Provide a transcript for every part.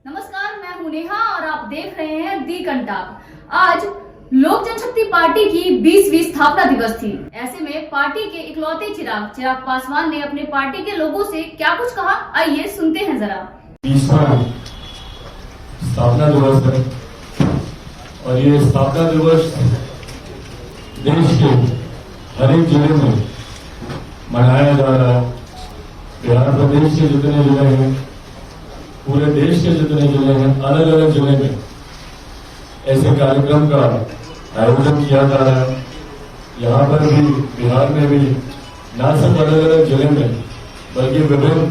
नमस्कार, मैं हूं नेहा और आप देख रहे हैं दी कंटाप। आज लोक जनशक्ति पार्टी की 20वीं स्थापना दिवस थी। ऐसे में पार्टी के इकलौते चिराग पासवान ने अपने पार्टी के लोगों से क्या कुछ कहा, आइए सुनते हैं जरा। 20वां स्थापना दिवस है और ये स्थापना दिवस देश के हर एक जिले में मनाया जा रहा है। बिहार प्रदेश के जितने जिले हैं, पूरे देश के जितने जिले हैं, अलग अलग जिले में ऐसे कार्यक्रम का आयोजन किया जा रहा है। यहाँ पर भी बिहार में भी न सिर्फ अलग अलग जिले में बल्कि विभिन्न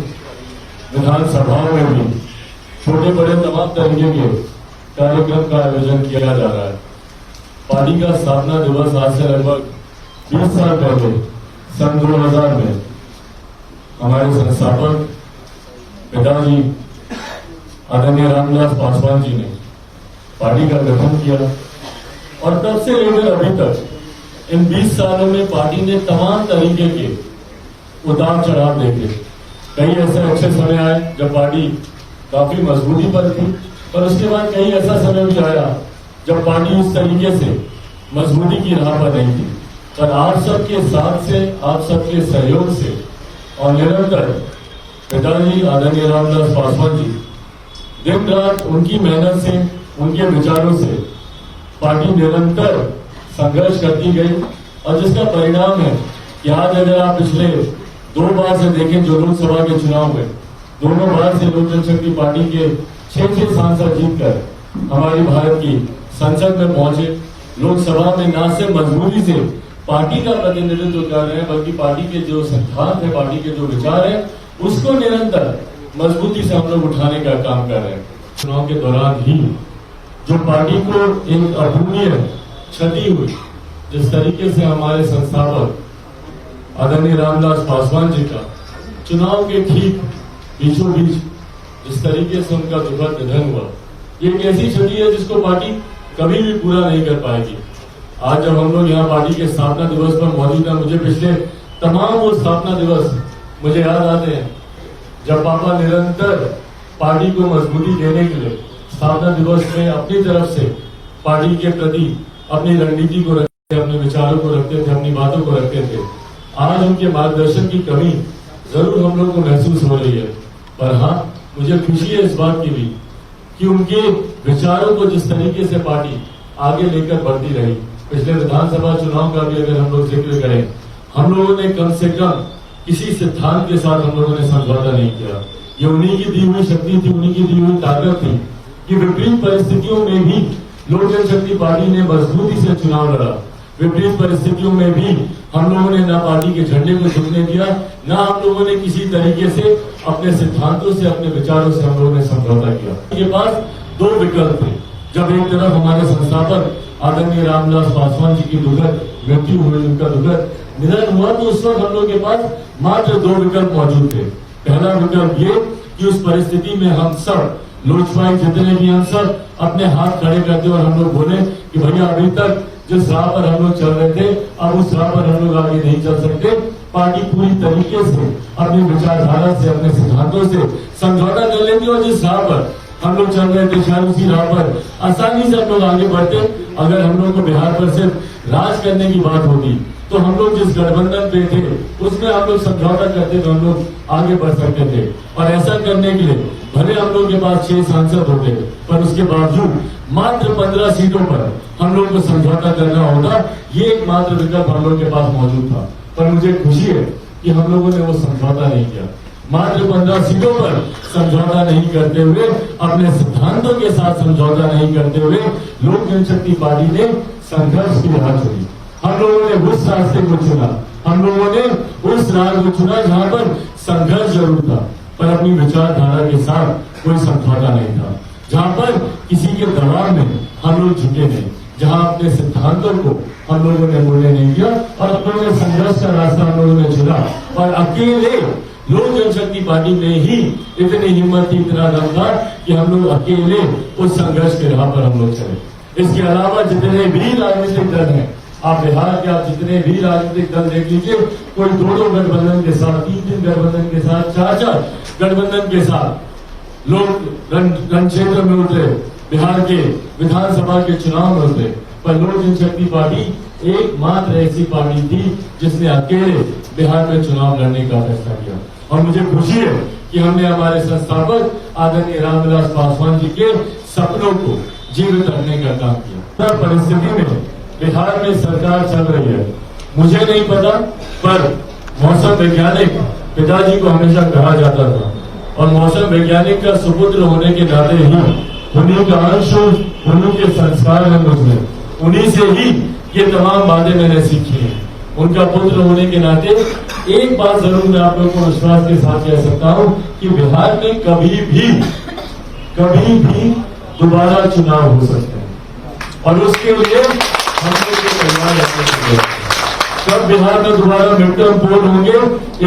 विधानसभाओं में भी छोटे बड़े तमाम तरीके के कार्यक्रम का आयोजन किया जा रहा है। पार्टी का स्थापना दिवस आज से लगभग 20 साल पहले सन 2000 में हमारे संस्थापक पिताजी आदरणीय रामविलास पासवान जी ने पार्टी का गठन किया और तब से लेकर अभी तक इन 20 सालों में पार्टी ने तमाम तरीके के उतार चढ़ाव देखे। कई ऐसे अच्छे समय आए जब पार्टी काफी मजबूती पर थी, और उसके बाद कई ऐसा समय भी आया जब पार्टी उस तरीके से मजबूती की राह पर नहीं थी। पर आप सबके साथ से, आप सबके सहयोग से और निरंतर पिताजी आदरणीय रामविलास पासवान जी दिन रात उनकी मेहनत से, उनके विचारों से पार्टी निरंतर संघर्ष करती गई और जिसका परिणाम है कि आज अगर आप पिछले 2 बार से देखें जो लोकसभा के चुनाव में, दोनों बार से लोक जनशक्ति पार्टी के 6 सांसद जीतकर हमारी भारत की संसद में पहुंचे। लोकसभा में न सिर्फ मजबूती से पार्टी का प्रतिनिधित्व कर रहे हैं बल्कि पार्टी के जो सिद्धांत है, पार्टी के जो विचार है, उसको निरंतर मजबूती से हम लोग उठाने का काम कर रहे हैं। चुनाव के दौरान ही जो पार्टी को एक अपूरणीय क्षति हुई, जिस तरीके से हमारे संस्थापक आदरणीय रामविलास पासवान जी का चुनाव के ठीक बीचों बीच जिस तरीके से उनका दुखद निधन हुआ, ये एक ऐसी क्षति है जिसको पार्टी कभी भी पूरा नहीं कर पाएगी। आज जब हम लोग यहाँ पार्टी के स्थापना दिवस पर मौजूद हैं, मुझे पिछले तमाम वो स्थापना दिवस मुझे याद आते हैं जब पापा निरंतर पार्टी को मजबूती देने के लिए स्थापना दिवस में अपनी तरफ से पार्टी के प्रति अपनी रणनीति को रखते थे, अपने विचारों को रखते थे, अपनी बातों को रखते थे। आज उनके मार्गदर्शन की कमी जरूर हम लोग को महसूस हो रही है, पर हाँ, मुझे खुशी है इस बात की भी कि उनके विचारों को जिस तरीके से पार्टी आगे लेकर बढ़ती रही। पिछले विधानसभा चुनाव का भी अगर हम लोग जिक्र करें, हम लोगों ने कम से कम किसी सिद्धांत के साथ हम लोगों ने समझौता नहीं किया। ये उन्हीं की दी हुई शक्ति थी, उन्हीं की दी हुई ताकत थी कि विपरीत परिस्थितियों में भी लोक जनशक्ति पार्टी ने मजबूती से चुनाव लड़ा। विपरीत परिस्थितियों में भी हम लोगों ने न पार्टी के झंडे को झुकने दिया, न हम लोगों ने किसी तरीके से अपने सिद्धांतों से, अपने विचारों से हम लोगों ने समझौता किया। के पास 2 विकल्प थे। जब एक तरफ हमारे संस्थापक आदरणीय रामविलास पासवान जी की दुखद मृत्यु हुई, उनका दुखद निधन हुआ, तो उस वक्त हम लोग के पास मात्र 2 विकल्प मौजूद थे। पहला विकल्प ये कि उस परिस्थिति में हम सब लोजपाई जितने भी हम सब अपने हाथ खड़े करते और हम लोग बोले कि भैया अभी तक जिस राह पर हम लोग चल रहे थे, अब उस राह पर हम लोग आगे नहीं चल सकते। पार्टी पूरी तरीके से अपनी विचारधारा से, अपने सिद्धांतों से समझौता कर लेती और जिस राह पर हम लोग चल रहे थे शायद उसी राह पर आसानी से हम लोग आगे बढ़ते। अगर हम लोग को बिहार पर सिर्फ राज करने की बात होती तो हम लोग जिस गठबंधन पे थे उसमें हम लोग समझौता करते तो हम लोग आगे बढ़ सकते थे। और ऐसा करने के लिए भले हम लोग के पास 6 सांसद होते, पर उसके बावजूद मात्र 15 सीटों पर हम लोग को समझौता करना होता। ये एक मात्र विकल्प हम लोग के पास मौजूद था, पर मुझे खुशी है कि हम लोगों ने वो समझौता नहीं किया। मात्र 15 सीटों पर समझौता नहीं करते हुए, अपने सिद्धांतों के साथ समझौता नहीं करते हुए लोक जनशक्ति पार्टी ने संघर्ष की राह चुनी। हम लोगों ने उस रास्ते को चुना, हम लोगों ने उस राह को चुना जहां पर संघर्ष जरूर था, पर अपनी विचारधारा के साथ कोई समझौता नहीं था। जहां पर किसी के दबाव में हम लोग झुके नहीं, जहां अपने सिद्धांतों को हम लोगों ने बोलने नहीं दिया और हम लोगों ने संघर्ष का रास्ता हम लोगों ने चुना। और अकेले लोक जनशक्ति पार्टी में ही इतनी हिम्मत थी, इतना दम था कि हम लोग अकेले उस संघर्ष के राह पर हम लोग चले। इसके अलावा जितने भी राजनीतिक दल हैं, आप बिहार के आप जितने भी राजनीतिक दल देख लीजिए, कोई 2-2 गठबंधन के साथ, 3-3 गठबंधन के साथ, 4-4 गठबंधन के साथ लोग रण क्षेत्र में उतरे, बिहार के विधानसभा के चुनाव में उतरे, पर लोक जनशक्ति पार्टी एकमात्र ऐसी पार्टी थी जिसने अकेले बिहार में चुनाव लड़ने का फैसला किया। और मुझे खुशी है कि हमने हमारे संस्थापक आदरणीय रामविलास पासवान जी के सपनों को जीवित रखने का काम किया। परिस्थिति में बिहार में सरकार चल रही है, मुझे नहीं पता, पर मौसम वैज्ञानिक पिताजी को हमेशा कहा जाता था, और मौसम वैज्ञानिक का सुपुत्र होने के नाते ही उन्हीं का अंश, उन्हीं के संस्कार है मुझमें, उन्हीं से ही ये तमाम बातें मैंने सीखी हैं। उनका पुत्र होने के नाते एक बात जरूर मैं आप लोगों को विश्वास के साथ कह सकता हूं कि बिहार में कभी भी दोबारा चुनाव हो सकते हैं, और उसके लिए हम लोग ये तैयार रहने चाहिए। कब बिहार में दोबारा मिड टर्म पोल होंगे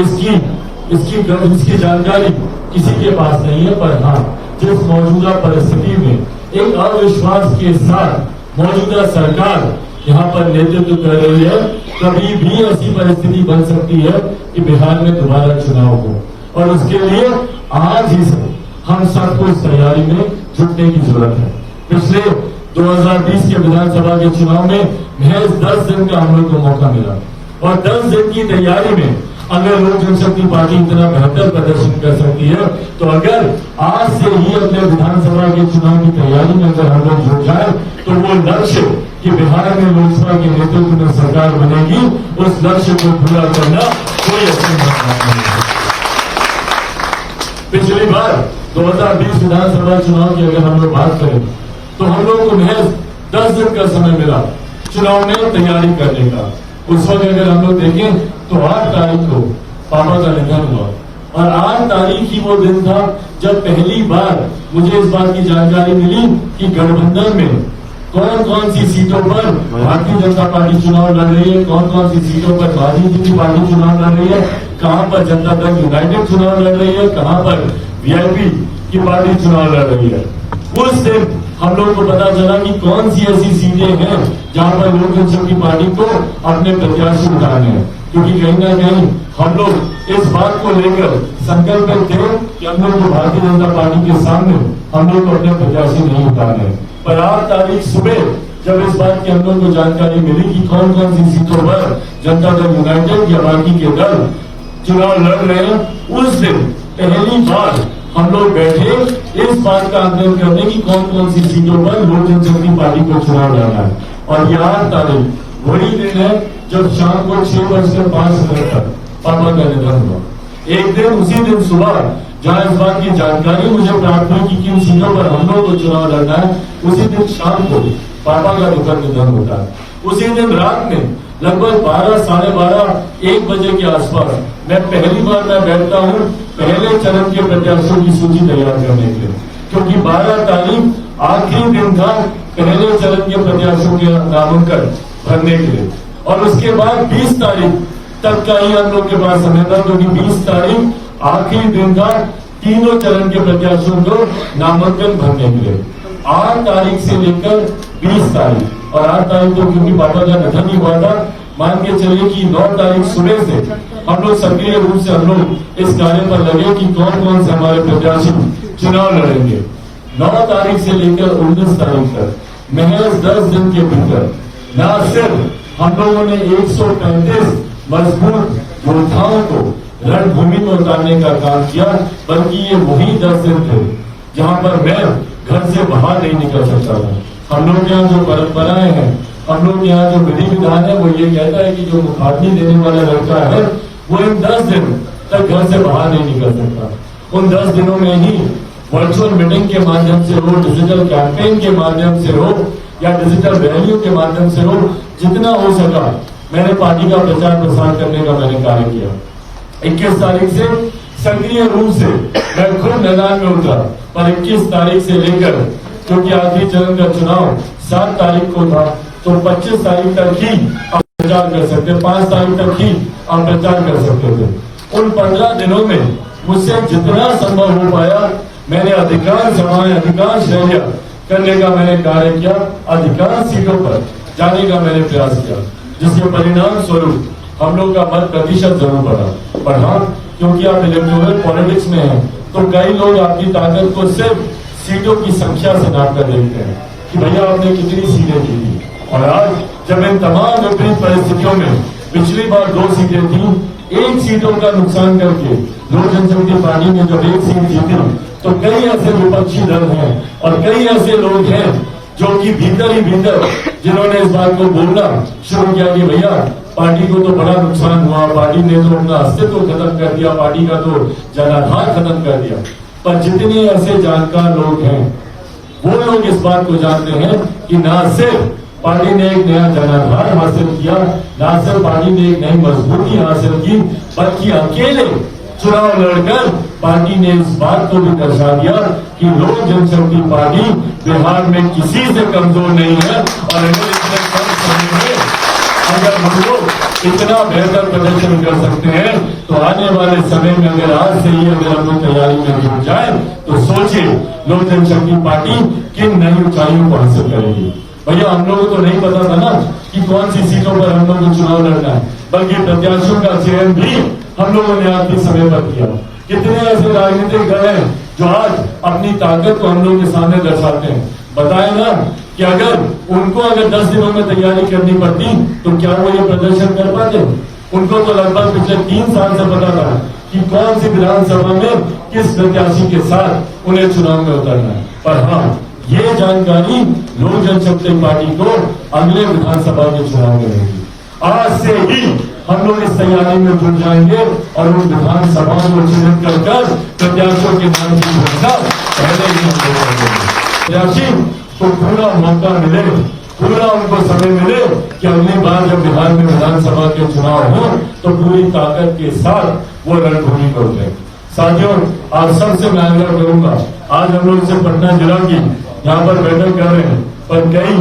इसकी जानकारी किसी के पास नहीं है, पर हाँ, जिस मौजूदा परिस्थिति में एक अविश्वास के साथ मौजूदा सरकार यहाँ पर नेतृत्व कर रही है, कभी भी ऐसी परिस्थिति बन सकती है कि बिहार में दोबारा चुनाव हो, और उसके लिए आज ही से हम सबको इस तैयारी में जुटने की जरूरत है। पिछले 2020 के विधानसभा के चुनाव में महज 10 दिन का हम लोग को मौका मिला, और 10 दिन की तैयारी में अगर लोक जनशक्ति पार्टी इतना बेहतर प्रदर्शन कर सकती है, तो अगर आज से ही अपने विधानसभा के चुनाव की तैयारी में अगर हम लोग जुट जाए, तो वो लक्ष्य कि बिहार में लोकसभा के नेतृत्व में सरकार बनेगी, उस लक्ष्य को पूरा करना कोई असंभव नहीं है। पिछली बार 2020 विधानसभा चुनाव की अगर हम लोग बात करें, तो हम लोग को महज 10 दिन का समय मिला चुनाव में तैयारी करने का। उस वक्त अगर हम लोग देखें तो 8 तारीख को पापा का निधन हुआ, और 8 तारीख ही वो दिन था जब पहली बार मुझे इस बात की जानकारी मिली कि गठबंधन में कौन कौन सी सीटों पर भारतीय जनता पार्टी चुनाव लड़ रही है, कौन कौन सी सीटों पर भारतीय जनता पार्टी चुनाव लड़ रही है, कहां पर जनता दल यूनाइटेड चुनाव लड़ रही है, कहां पर वीआईपी की पार्टी चुनाव लड़ रही है। उस दिन हम लोग को पता चला कि कौन सी ऐसी सीटें हैं जहां पर लोक जनशक्ति पार्टी को अपने प्रत्याशी उतारने हैं, क्योंकि कहीं ना कहीं हम लोग इस बात को लेकर संकल्पित थे कि हम लोग को भारतीय जनता पार्टी के सामने हम लोग को अपने प्रत्याशी नहीं उतारने। पर 8 तारीख सुबह जब इस बात की हम लोग को जानकारी मिली कि कौन कौन सी सीटों पर जनता दल यूनाइटेड या बाकी के दल चुनाव लड़ रहे हैं, उस दिन पहली बार हम लोग बैठे इस बात का आकलन करने की कौन कौन सी सीटों पर लोक जनशक्ति पार्टी को चुनाव लड़ना है। और ये 8 तारीख वही दिन है जब शाम को 6:05 तक पापा का निधन हुआ। एक दिन उसी दिन सुबह जहां इस बात की जानकारी मुझे प्राप्त हुई कि किन सीटों पर हम लोग को चुनाव लड़ना है, उसी दिन शाम को पापा का दुखद निधन होता है। उसी दिन रात में लगभग 12, साढ़े 12, 1 बजे के आसपास मैं पहली बार बैठता हूँ पहले चरण के प्रत्याशियों की सूची तैयार करने के लिए, क्योंकि 12 तारीख आखिरी दिन था पहले चरण के प्रत्याशियों के नामांकन भरने के लिए, और उसके बाद 20 तारीख तक का ही हम लोग के पास समय था, क्योंकि 20 तारीख आखिरी दिन था तीनों चरण के प्रत्याशियों को नामांकन भरने के लिए। 8 तारीख से लेकर 20 तारीख, और 8 तारीख को क्योंकि पापा का निधन ही हुआ था, मान के चलिए कि 9 तारीख सुबह से हम लोग सक्रिय रूप से हम लोग इस कार्य पर लगे कि कौन कौन से हमारे प्रत्याशी चुनाव लड़ेंगे। 9 तारीख से लेकर 19 तारीख तक महज 10 दिन के भीतर न सिर्फ हम लोगों ने 135 मजबूत योद्धाओं को रणभूमि में उतारने का काम किया, बल्कि ये वही 10 दिन थे जहां पर मैं घर से बाहर नहीं निकल सकता था। हम लोग के यहाँ जो परंपराएं हैं, हम लोग के यहाँ जो विधि विधान है, वो ये कहता है कि जो मुखाग्नि देने वाला लड़का है वो इन 10 दिन तक घर से बाहर नहीं निकल सकता। उन 10 दिनों में ही वर्चुअल मीटिंग के माध्यम से हो, डिजिटल कैंपेन के माध्यम से हो, या डिजिटल रैलियों के माध्यम से हो, जितना हो सका मैंने पार्टी का प्रचार प्रसार करने का मैंने कार्य किया। 21 तारीख से सक्रिय रूप से मैं खुद मैदान में उतरा, पर 21 तारीख से लेकर, क्योंकि आखिरी चरण का चुनाव 7 तारीख को था, तो 25 तारीख तक ही आप प्रचार कर सकते, 5 तारीख तक ही आप प्रचार कर सकते थे। उन 15 दिनों में मुझसे जितना संभव हो पाया मैंने अधिकांश सभाएं, अधिकांश रैलियां करने का मैंने कार्य किया, अधिकांश सीटों पर जाने का मैंने प्रयास किया, जिसके परिणाम स्वरूप हम लोग का मत प्रतिशत जरूर बढ़ा। हाँ, क्योंकि आप इलेक्टोरल पॉलिटिक्स में हैं, तो कई लोग आपकी ताकत को सिर्फ सीटों की संख्या से नाप कर देखते हैं कि भैया आपने कितनी सीटें जीती। और आज जब इन तमाम विपरीत परिस्थितियों में पिछली बार 2 सीटें थी, 1 सीटों का नुकसान करके लोक जनशक्ति पार्टी ने जब 1 सीट जीती, तो कई ऐसे विपक्षी दल हैं और कई ऐसे लोग हैं जो कि भीतर ही भीतर जिन्होंने इस बात को बोलना शुरू किया कि भैया पार्टी को तो बड़ा नुकसान हुआ, पार्टी ने तो अपना अस्तित्व खत्म कर दिया, पार्टी का तो जनाधार खत्म कर दिया। पर जितने ऐसे जानकार लोग हैं वो लोग इस बात को जानते हैं कि ना सिर्फ पार्टी ने एक नया जनाधार हासिल किया, ना सिर्फ पार्टी ने एक नई मजबूती हासिल की, बल्कि अकेले चुनाव लड़कर पार्टी ने इस बात को भी दर्शा दिया कि लोक जनशक्ति पार्टी बिहार में किसी से कमजोर नहीं है। और इतने कम समय में अगर हम लोग इतना बेहतर प्रदर्शन कर सकते हैं तो आने वाले समय में अगर आज से ही अगर हम लोग तैयारी में जुट जाए तो सोचिए लोक जनशक्ति पार्टी किन नई ऊंचाइयों को हासिल करेगी। भैया हम लोगों को तो नहीं पता था ना कि कौन सी सीटों पर हम लोग को चुनाव लड़ना है, बल्कि प्रत्याशियों का चयन भी हम लोगों ने आखिरी समय पर किया। कितने ऐसे राजनीतिक दल हैं जो आज अपनी ताकत को हम लोग के सामने दर्शाते हैं। बताए ना कि अगर उनको 10 दिनों में तैयारी करनी पड़ती तो क्या वो ये प्रदर्शन कर पाते? उनको तो लगभग पिछले 3 साल से पता था कि कौन सी विधानसभा में किस प्रत्याशी के साथ उन्हें चुनाव में उतरना है। पर हाँ, ये जानकारी लोक जनशक्ति पार्टी को अगले विधानसभा के चुनाव में होगी। आज से ही हम लोग इस तैयारी में जुट जाएंगे और उन विधानसभा को चिन्हित कर प्रत्याशियों के नाम की घोषणा पहले ही हम लोग करेंगे। प्रत्याशी को पूरा मौका मिले, पूरा उनको समय मिले कि अगली बार जब बिहार में विधानसभा के चुनाव हो तो पूरी ताकत के साथ वो रणभूमि पर उतरे। साथियों, आप सबसे मैं आग्रह करूंगा, आज हम लोग से पटना जिला की यहाँ पर बैठक कर रहे हैं, पर कई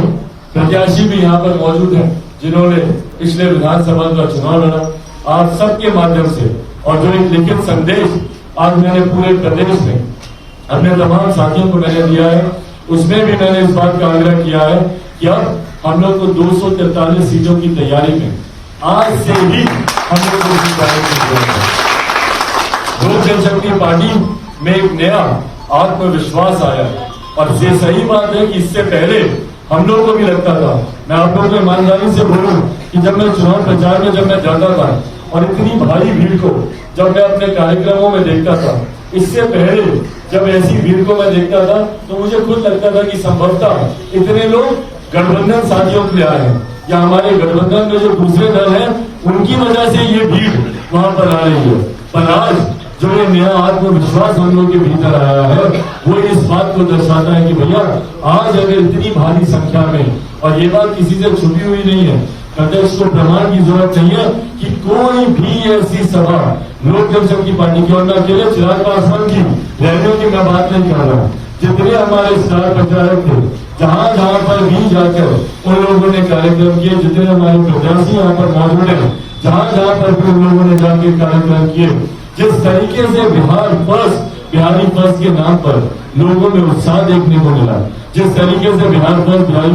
प्रत्याशी भी यहाँ पर मौजूद हैं जिन्होंने पिछले विधानसभा का चुनाव लड़ा। आप सबके माध्यम से और जो एक लिखित संदेश आज मैंने पूरे प्रदेश में अपने तमाम साथियों को मैंने दिया है, उसमें भी मैंने इस बात का आग्रह किया है कि अब हम लोग को 243 सीटों की तैयारी में आज से ही हम लोग को तैयारी की जरूरत है। लोक जनशक्ति पार्टी में एक नया आत्मविश्वास आया है और ये सही बात है कि इससे पहले हम लोगों को भी लगता था, मैं आप लोगों को ईमानदारी से बोलूं कि जब मैं चुनाव प्रचार में जब मैं जाता था और इतनी भारी भीड़ को जब मैं अपने कार्यक्रमों में देखता था, इससे पहले जब ऐसी भीड़ को मैं देखता था तो मुझे खुद लगता था कि संभवतः इतने लोग गठबंधन साथियों के लिए आए हैं या हमारे गठबंधन में जो दूसरे दल हैं उनकी वजह से ये भीड़ वहां पर आ रही है। पर आज जो ये नया आत्मविश्वास हम लोग के भीतर आया है वो इस बात को दर्शाता है कि भैया आज अगर इतनी भारी संख्या में, और ये बात किसी से छुपी हुई नहीं है, प्रत्यक्ष को प्रमाण की जरूरत नहीं है कि कोई भी ऐसी सभा लोक जनशक्ति पार्टी की और न अकेले चिराग पासवान की रैलियों की मैं बात नहीं कर रहा हूँ, जितने हमारे स्टार प्रचारक थे जहां जहां पर भी जाकर उन लोगों ने कार्यक्रम किए, जितने हमारे प्रत्याशी यहाँ पर मौजूद है जहां जहां पर भी उन लोगों ने जाकर कार्यक्रम किए, जिस तरीके से बिहारी फर्स्ट के नाम पर लोगों में उत्साह देखने को मिला, जिस तरीके से बिहारी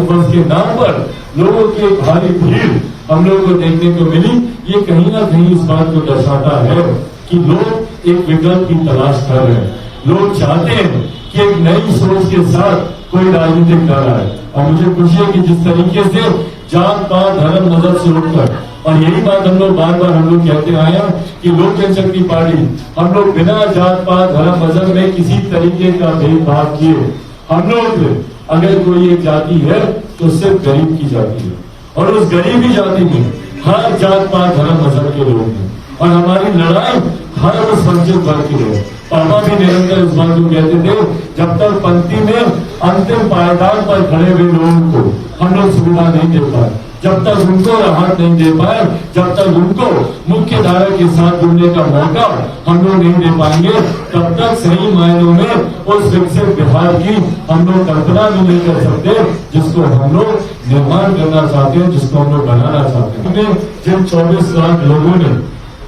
फर्स्ट के नाम पर लोगों की एक भारी भीड़ हम लोगों को देखने को मिली, ये कहीं ना कहीं इस बात को दर्शाता है कि लोग एक विकल्प की तलाश कर रहे हैं। लोग चाहते हैं कि एक नई सोच के साथ कोई राजनीतिक दल आए। और मुझे खुशी है कि जिस तरीके से जात पात धर्म मजहब से उठकर, और यही बात हम लोग बार बार हम लोग कहते आए हैं कि लोक जनशक्ति पार्टी हम लोग बिना जात पात धर्म मजहब में किसी तरीके का भेदभाव किए, हम लोग अगर कोई एक जाति है तो सिर्फ गरीब की जाति है और उस गरीबी जाति में हर जात पात धर्म मजहब के लोग हैं और हमारी लड़ाई हर उस वंचित वर्ग की है। पापा भी निरंतर इस बात को कहते थे, जब तक पंक्ति में अंतिम पायदान पर खड़े हुए लोगों को हम लोग सुविधा नहीं दे पाए, जब तक उनको राहत नहीं दे पाए, जब तक उनको मुख्य धारा के साथ जुड़ने का मौका हम लोग नहीं दे पाएंगे, तब तक सही मायनों में उस विकसित बिहार की हम लोग कल्पना भी नहीं कर सकते जिसको हम लोग निर्माण करना चाहते हैं, जिसको हम लोग बनाना चाहते हैं। जिन 24 लाख लोगों ने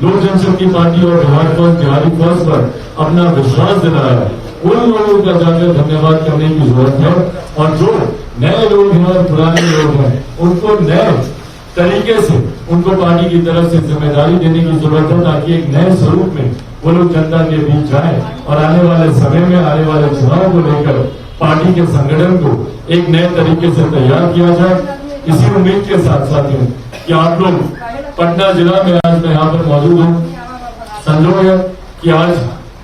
लोक जनशक्ति पार्टी और बिहारी फर्स्ट पर अपना विश्वास दिलाया, उन लोगों का जाकर धन्यवाद करने की जरूरत है। और जो नए लोग हैं और पुराने लोग हैं उनको नए तरीके से उनको पार्टी की तरफ से जिम्मेदारी देने की जरूरत है ताकि एक नए स्वरूप में वो लोग जनता के बीच जाएं और आने वाले समय में आने वाले चुनाव को लेकर पार्टी के संगठन को एक नए तरीके से तैयार किया जाए। इसी उम्मीद के साथ साथियों कि आप लोग पटना जिला में आज मैं यहाँ पर मौजूद हूँ। संजोग है कि आज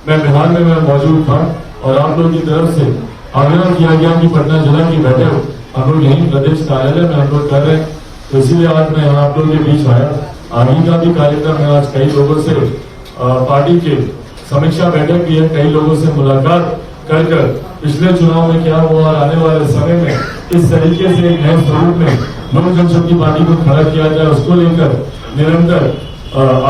मैं बिहार में मैं मौजूद था और आप लोगों की तरफ से आग्रह किया गया कि पटना जिला की बैठक हम लोग यही प्रदेश कार्यालय में हम लोग कर रहे हैं, तो इसीलिए आज मैं यहाँ आप लोगों के बीच आया। आगे का भी कार्यक्रम है, आज कई लोगों से पार्टी के समीक्षा बैठक भी है, कई लोगों से मुलाकात कर पिछले चुनाव में क्या हुआ और आने वाले समय में इस तरीके से एक नए स्वरूप में लोक जनशक्ति पार्टी को खड़ा किया जाए, उसको लेकर निरंतर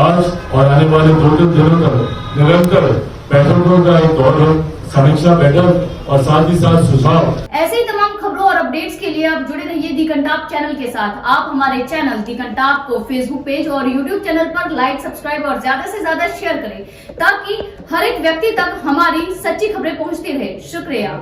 आज और आने वाले 2-3 दिनों तक निरंतर बैठकों का एक दौर हो, समीक्षा बैठक और साथ ही साथ सुझाव। ऐसे ही तमाम खबरों और अपडेट्स के लिए आप जुड़े रहिए दी कंटाप चैनल के साथ। आप हमारे चैनल दी कंटाप को फेसबुक पेज और यूट्यूब चैनल पर लाइक, सब्सक्राइब और ज्यादा से ज्यादा शेयर करें ताकि हर एक व्यक्ति तक हमारी सच्ची खबरें पहुंचती रहे। शुक्रिया।